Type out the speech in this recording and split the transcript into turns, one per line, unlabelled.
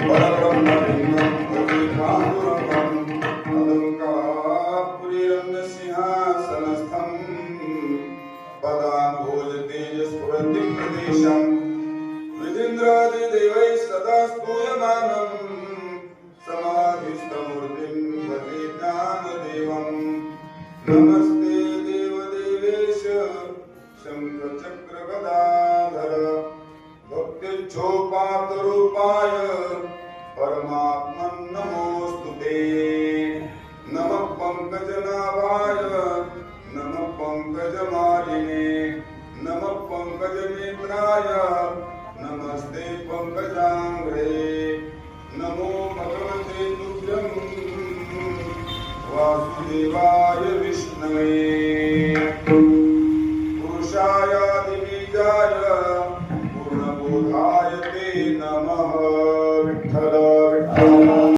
परब्रह्मलिङ्गं भुविभागुरं अलङ्कापुरीरम्यसिंहासनस्थं पदाम्भोजतेजस्फुरतिप्रदेशं विधीन्द्रादिदेवैः सदा स्तूयमानं समाधिस्थमूर्तिं भजे ज्ञानदेवं नमस्ते देवदेवेश शङ्खचक्रगदाधर भक्तिच्छोपातरूपाय परमात्मन् नमोऽस्तुते नमः पंकजनाभाय नमः पंकजमालिने नमः पंकजनेत्राय नमस्ते पंकजाङ्घ्रे नमो भगवते तुभ्यं वासुदेवाय विष्णवे पुरुषायादिबीजाय पूर्णबोधाय ते नमः।